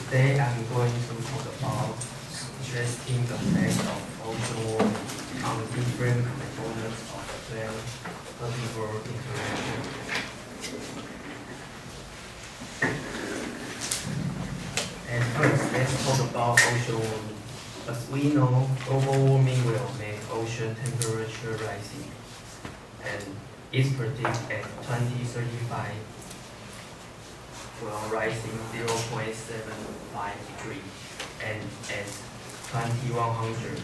Today I'm going to talk about interesting effects of ocean warming on different components of the plant-herbivore interaction. And first, let's talk about ocean warming. As we know, global warming will make ocean temperature rising, and it's predicted at 2035 will rising 0.75 degrees, and at 2100,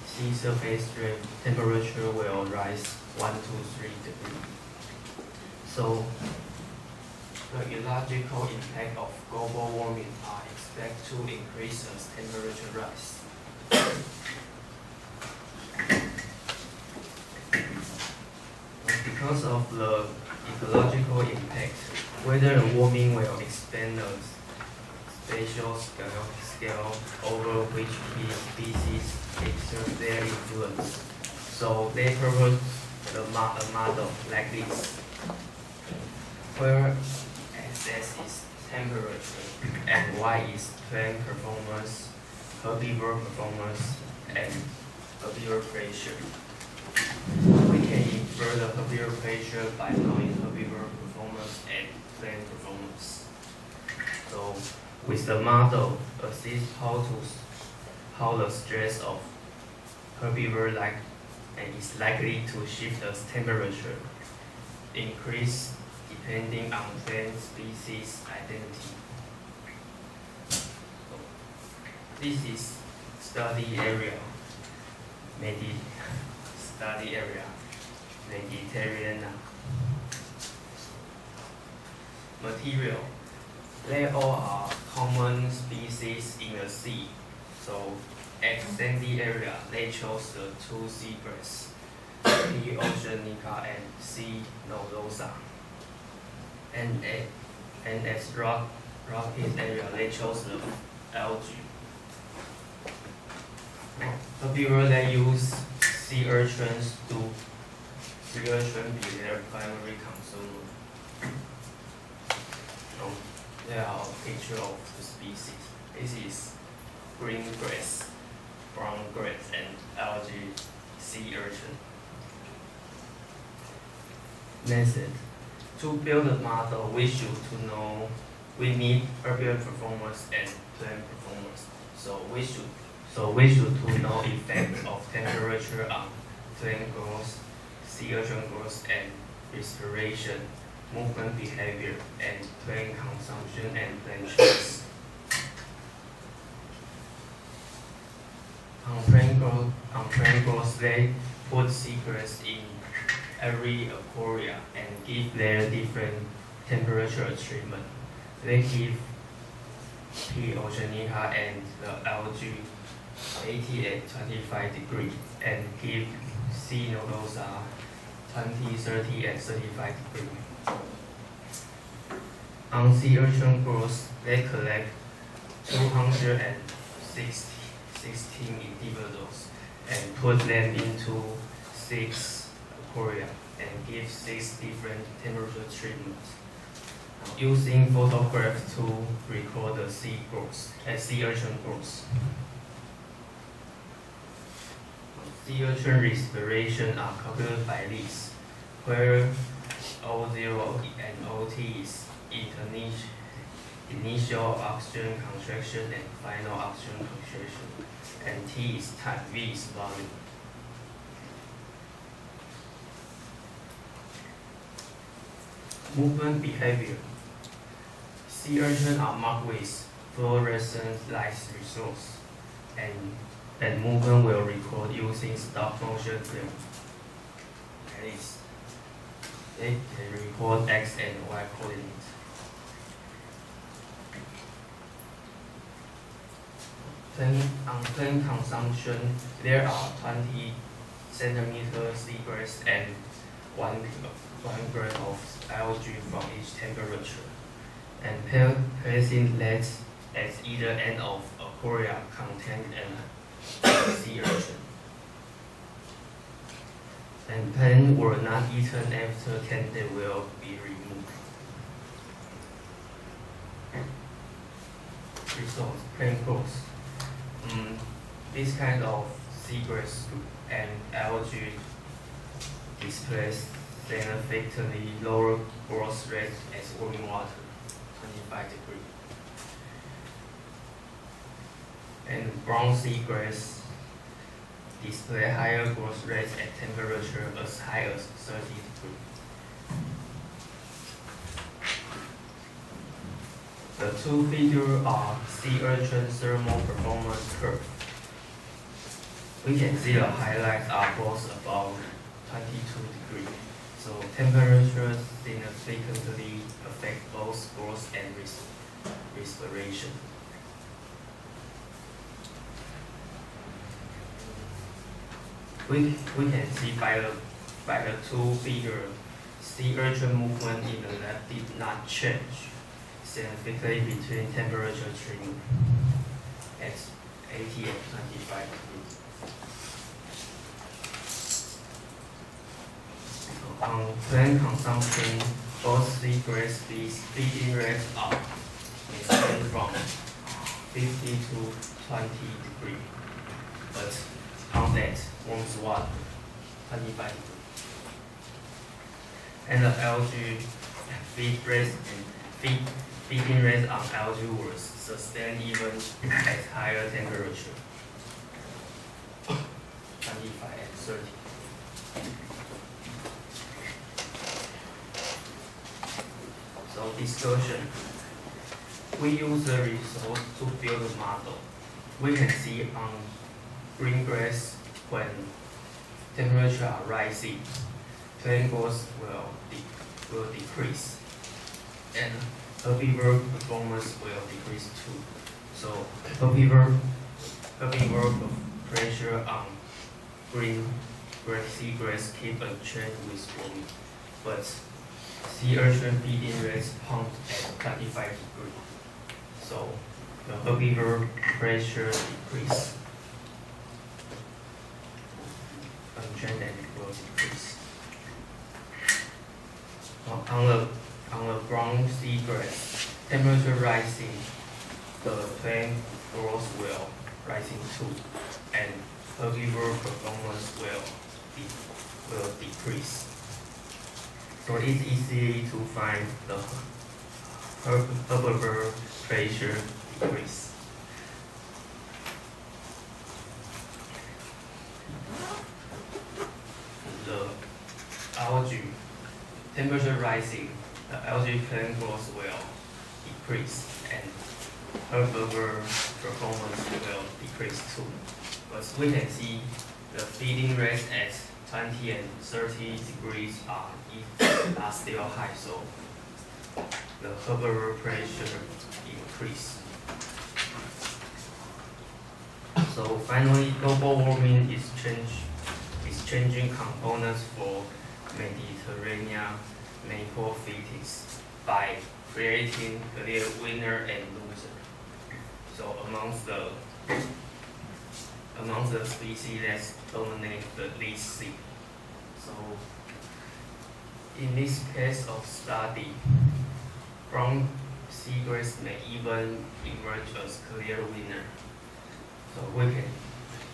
sea surface temperature will rise 1 to 3 degrees. So, the ecological impact of global warming are expected to increase as temperature rise. Because of the ecological impact, whether the warming will expand the spatial scale over which species exert their influence. So they propose a model like this, where x is temperature and y is plant performance, herbivore performance, and herbivore pressure. We can infer the herbivore pressure by knowing herbivore performance and plant performance. So with the model, assess how the stress of herbivore is likely to shift as temperature increase depending on plant species identity. So this is study area, Mediterranean. Material. They all are common species in the sea. So at sandy area, they chose the two seagrass, P. oceanica and C. nodosa. And at rocky area, they chose the algae. Herbivore, they use sea urchins to sea urchin be their primary consumer. There are a picture of the species. This is green grass, brown grass, and algae sea urchin. Method. To build a model, we need herbivore performance and plant performance. So we should to know effect of temperature on plant growth, sea urchin growth, and respiration, movement behavior, and plant consumption and plant choice. On plant growth, they put seagrass in every aquaria and give their different temperature treatment. They give P. oceanica and the algae 80 at 25 degrees and give C. nodosa 20, 30 at 35 degrees. On sea urchin growth, they collect 216 individuals and put them into 6 aquaria and give 6 different temperature treatments. Using photographs to record the sea urchin growth. Sea urchin respiration are calculated by this, where O0 and OT is initial oxygen contraction and final oxygen contraction, and T is time, V is volume. Movement behavior. Sea urchins are marked with fluorescent light results, and movement will record using stop motion film. That is, they record X and Y coordinates. On plant consumption, there are 20 centimeter seagrass and 1 gram of algae from each temperature, and placing that at either end of aquaria contain an sea urchin. And plants were not eaten after 10 days will be removed. results, plant growth. This kind of seagrass and algae displays significantly lower growth rate as warming water, 25 degrees. And brown seagrass display higher growth rates at temperature as high as 30 degrees. The two figures are sea urchin thermal performance curve. We can see the highlights are both above 22 degrees. So temperatures significantly affect both growth and respiration. We can see by the two figures, sea urchin movement in the left did not change significantly between temperature change at 80 and 25 degrees. On plant consumption, both seagrass feeding rates are maintained from 50 to 20 degrees, but on that warms water, 25 degrees. And the algae feeding rates on algae was sustained even at higher temperature, 25 and 30. So discussion. We use the result to build a model. We can see on green grass when temperatures are rising, plant growth will decrease, and herbivore performance will decrease too. So herbivore pressure on green seagrass keep unchanged with warming, but sea urchin feeding rates pumped at 25 degrees. So the herbivore pressure decrease. Unchanged and it will decrease. On the brown seagrass, temperature rising, the plant growth will rising too, and herbivore performance will decrease. So it's easy to find the herbivore pressure decrease. The algae temperature rising, the algae plant growth will decrease and herbivore performance will decrease too. But we can see the feeding rates at 20 and 30 degrees are still high, so the herbivore pressure increase. So finally, global warming is changing components for Mediterranean maple phytis by creating clear winner and loser. So amongst the species that dominate the least sea. So in this case of study, brown seagrass may even emerge as clear winner. So we can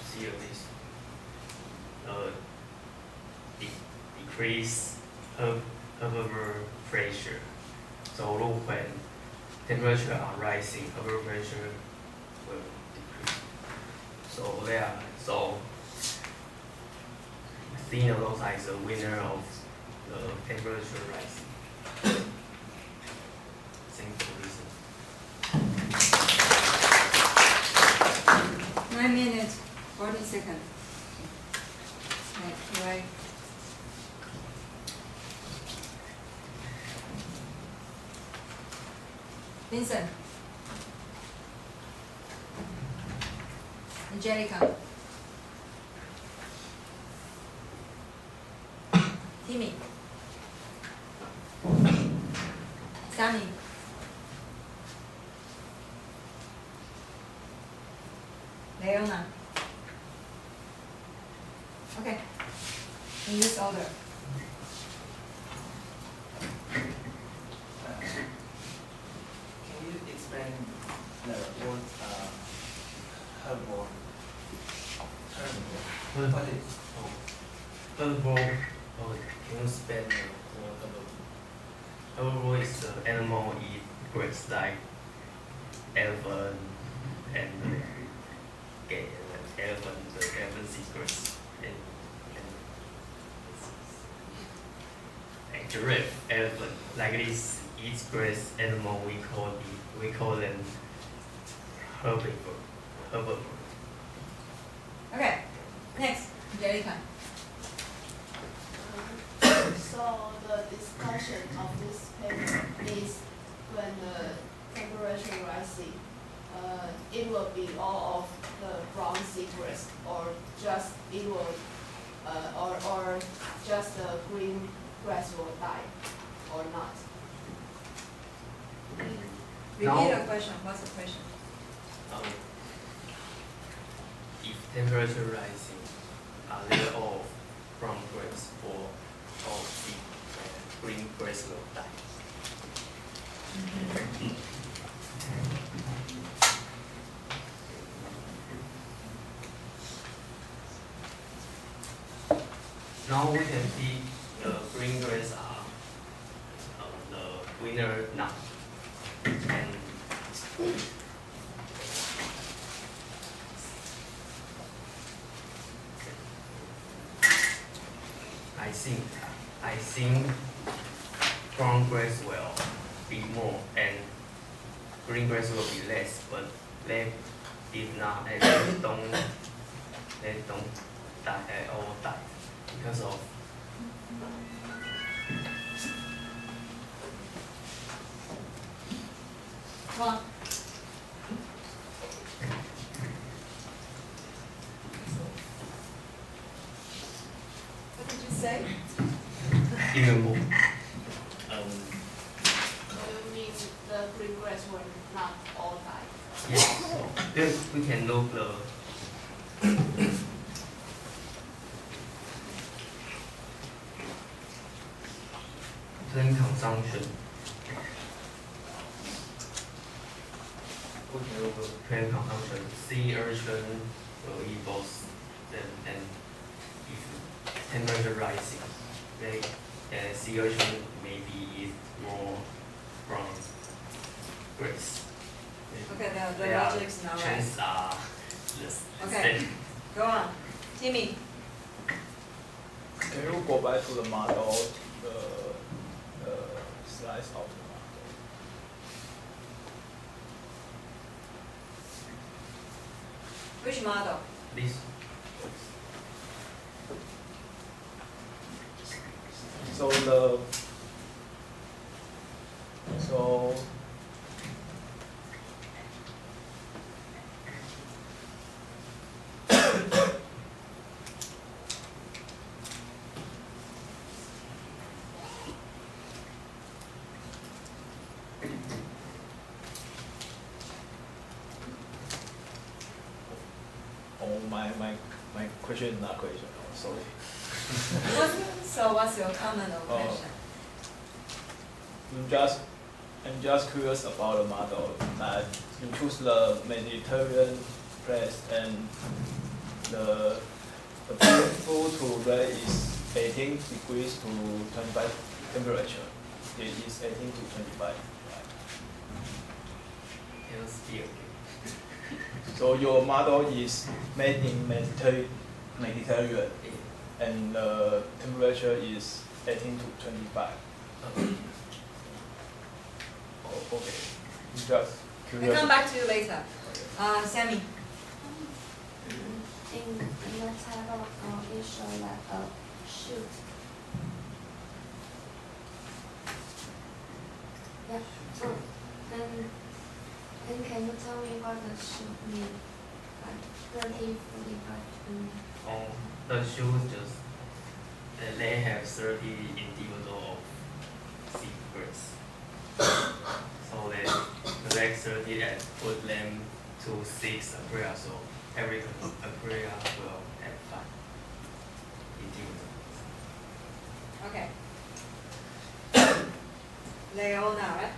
see this decrease herbivore pressure. So when temperatures are rising, herbivore pressure will decrease. So thin alongside is the winner of the temperature rising. Simple reason. 9 minutes, 40 seconds. Right. Vincent. Angelica. Timmy. Sammy. Leona. Okay. In this order. Can you explain the order What is herbivore? Oh, can you spell herbivore is an animal eat grass like elephant and elephant eat grass and giraffe, elephant like this eats grass animal we call them herbivore. Okay, next, Angelica. So the discussion of this paper is when the temperature rising, it will be all of the brown seagrass, or just it will, or just the green grass will die, or not. Repeat the question, what's the question? If temperature rising, are they all brown grass or all green grass will die? Now we can see the green grass are the winner now. And I think brown grass will be more and green grass will be less, but they did not and they don't die all die because of Come on. What did you say? even more. So you mean the green grass will not all die? Yes, so then we can look the plant consumption. We can look the plant consumption. Sea urchin will eat both them, and if temperature rising, they sea urchin maybe eat more from grass. Okay, the Their logic's not right. chances are less. Okay. Go on. Timmy. Can you go back to the model, the slice of the model? Which model? This So my question is not question. Oh, sorry. So what's your comment or question? I'm just curious about the model that you choose the Mediterranean place and the pool to rate is 18 degrees to 25 temperature. It is 18 to 25. Right? can still So your model is made in Mediterranean and the temperature is 18 to 25. Oh, okay. Just We'll curious. come back to you later. Sammy. In the table, it shows like a shoot. Yeah. So then can you tell me what the shoot mean? Like 30, 45, on the shoes just they have 30 individual secrets. So they select 30 and put them to 6 aquaria, so every aquaria will have 5 individuals. Okay. Leona, right?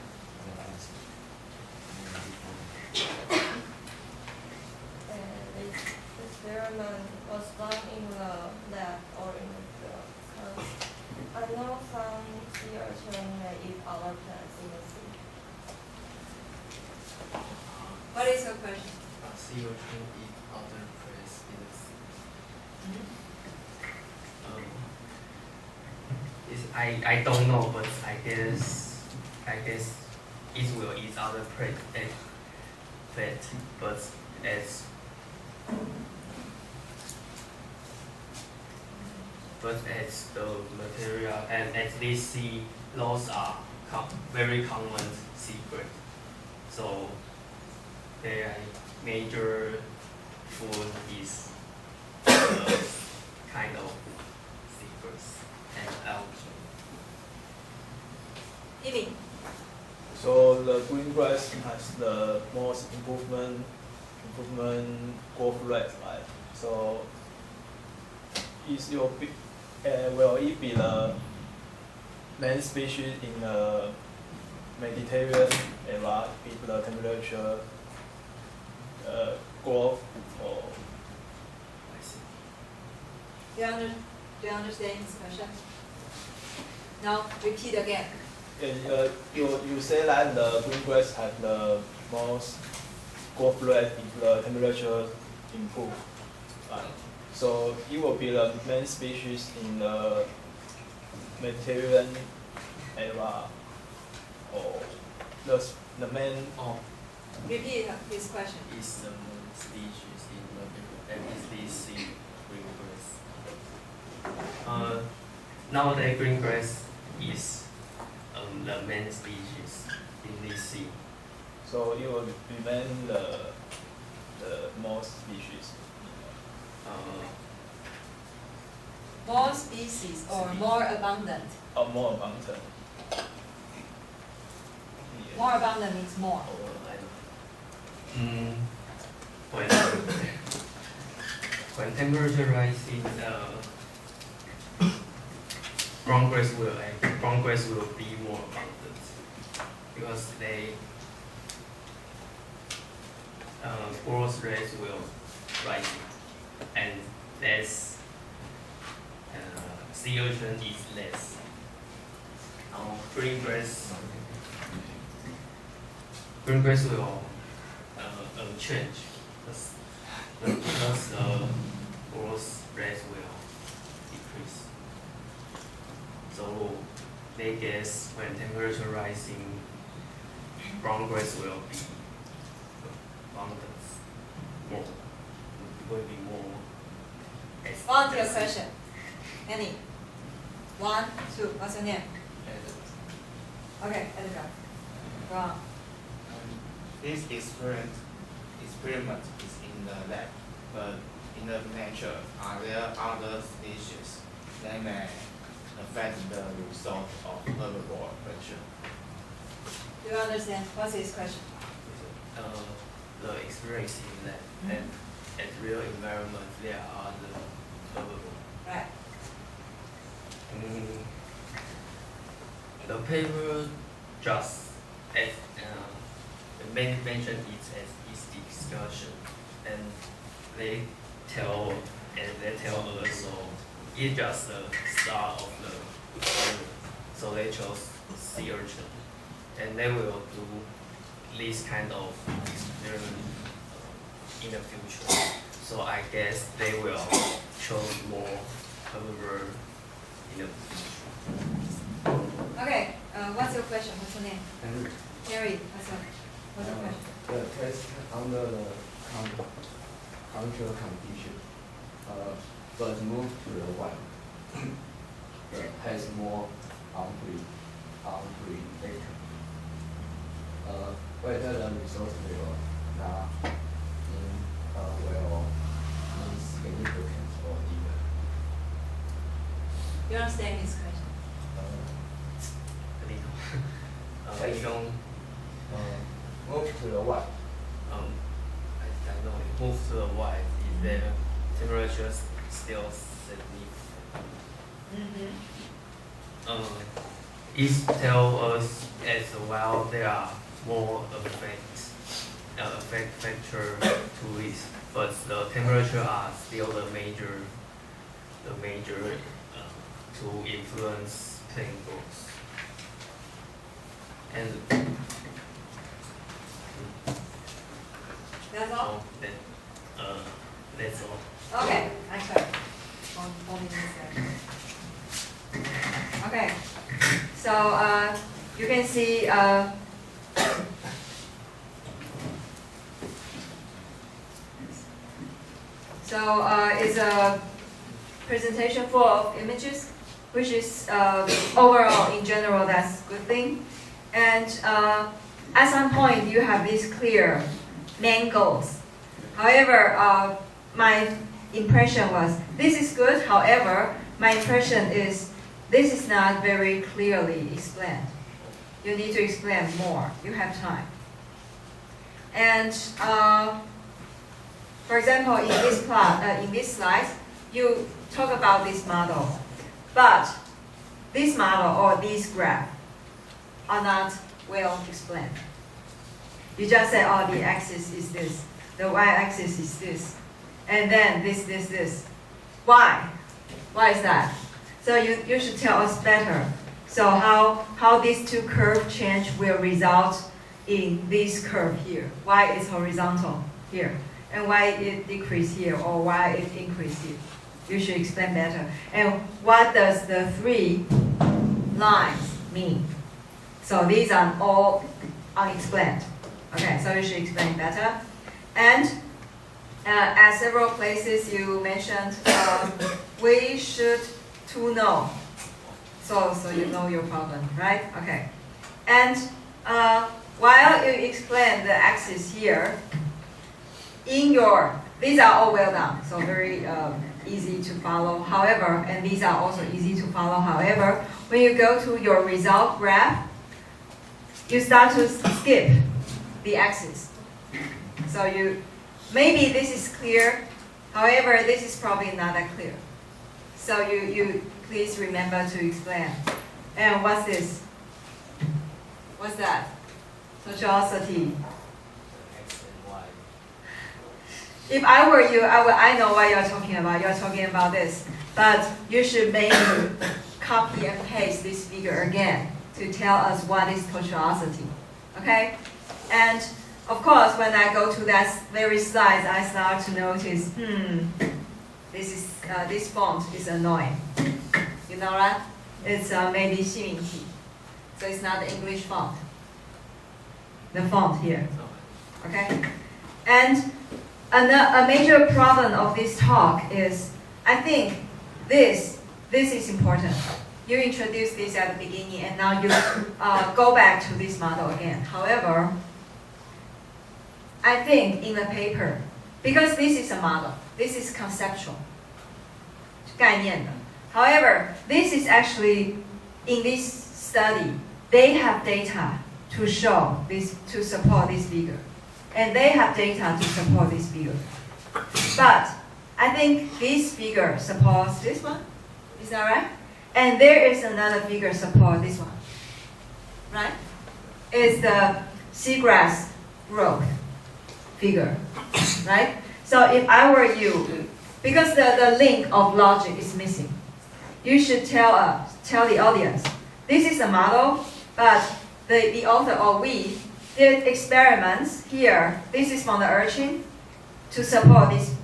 Is there experiment was done in the lab or in the field? Because I know some sea urchin may eat other plants in the sea. What is your question? Sea urchin eat other prey in the sea. I don't know, but I guess it will eat other prey, but as the material and at least sea, those are very common secret. So their major food is kind of secrets and algae. Ivy. So the green grass has the most improvement growth rate, right? So will it be the main species in the Mediterranean area if the temperature growth or? I see. Do you understand his question? No, repeat again. You say that the green grass has the most growth rate if the temperature improve, right? So it will be the main species in the Mediterranean area, or the main. Oh, Repeat his question. is the main species in the MSDC green grass. Nowadays green grass is the main species in this sea. So it will remain the most species. More species or more abundant? Or more abundant. More abundant means more. When temperature rises, brown grass will be more abundant because they growth rate will rise and less sea urchin is less. Green grass will change because the growth rate will decrease. So they guess when temperature rising, brown grass will be abundant, will be more. On to your question. Annie. 1, 2. What's your name? Okay, Edgar. Go on. This experiment is in the lab, but in the nature, are there other species that may affect the result of herbivore pressure? Do you understand? What's his question? The experience in that and at real environment there are the herbivore. Right. The paper just as mentioned it as its discussion, and they tell us so it's just the start of the experiment. So they chose sea urchin, and they will do this kind of experiment in the future. So I guess they will choose more herbivore in the future. Okay, what's your question? What's your name? Henry, Harry, what's your question? the test under the control condition, but move to the one that has more unpredictable. Whether the result will not will insignificant or even. You understand his question? You don't. Move to the one. I know. Move to the white. Is there temperature still significant? It tells us as well there are more effects factor to this, but the temperature are still the major to influence plant growth. And That's all? that's all. Okay, I cut. 4 minutes there. Okay, so you can see it's a presentation full of images, which is overall in general that's a good thing. And at some point you have these clear main goals. However, my impression was this is good. However, my impression is this is not very clearly explained. You need to explain more. You have time. And for example, in this plot, in this slide, you talk about this model, but this model or this graph are not well explained. You just say, oh, the axis is this, the y-axis is this, and then this. Why? Why is that? So you should tell us better. So how these two curves change will result in this curve here. Why it's horizontal here, and why it decrease here, or why it increase here. You should explain better. And what does the 3 lines mean? So these are all unexplained. Okay, so you should explain better. And at several places you mentioned we should to know. So you know your problem, right? Okay. And while you explain the axis here, these are all well done, so very easy to follow. However, and these are also easy to follow. However, when you go to your result graph, you start to skip the axis. So maybe this is clear. However, this is probably not that clear. So you please remember to explain. And what's this? What's that? Tortuosity. X and Y. If I were you, I know what you're talking about. You're talking about this. But you should maybe copy and paste this figure again to tell us what is tortuosity. Okay? And of course, when I go to that very slide, I start to notice, this font is annoying. You know that? It's maybe 西明体. So it's not the English font. The font here. Okay? And a major problem of this talk is, I think this is important. You introduced this at the beginning, and now you go back to this model again. However, I think in the paper, because this is a model, this is conceptual, 概念的. However, this is actually, in this study, they have data to show this, to support this figure. And they have data to support this figure. But I think this figure supports this one. Is that right? And there is another figure support this one. Right? It's the seagrass growth figure. Right? So if I were you, because the link of logic is missing, you should tell the audience, this is a model, but the author or we did experiments here. This is from the urchin to support this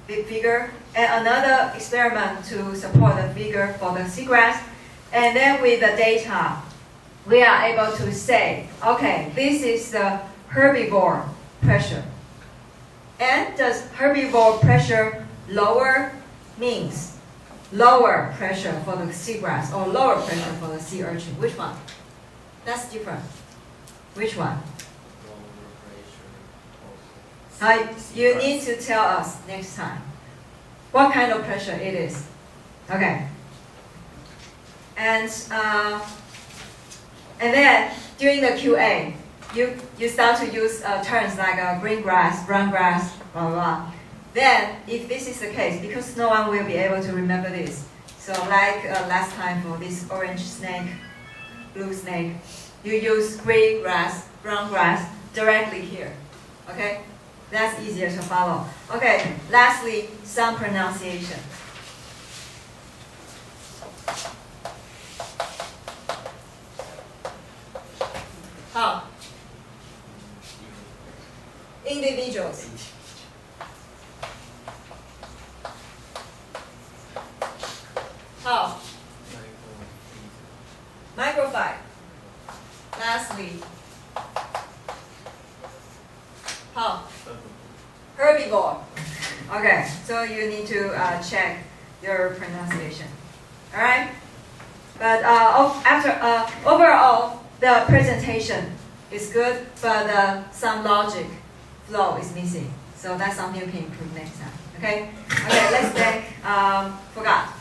figure, and another experiment to support the figure for the seagrass. And then with the data, we are able to say, okay, this is the herbivore pressure. And does herbivore pressure lower means lower pressure for the seagrass or lower pressure for the sea urchin? Which one? That's different. Which one? You need to tell us next time what kind of pressure it is. Okay. And then during the QA, you start to use terms like green grass, brown grass, blah, blah, blah. Then, if this is the case, because no one will be able to remember this, so like last time for this orange snake, blue snake, you use green grass, brown grass directly here. Okay, that's easier to follow. Okay, lastly, some pronunciation. How? Individuals. How? Microphyte. Lastly, how? Herbivore. Okay, so you need to check your pronunciation. All right. But overall, the presentation is good, but some logic flow is missing. So that's something you can improve next time. Okay. Okay. Let's thank. Forgot.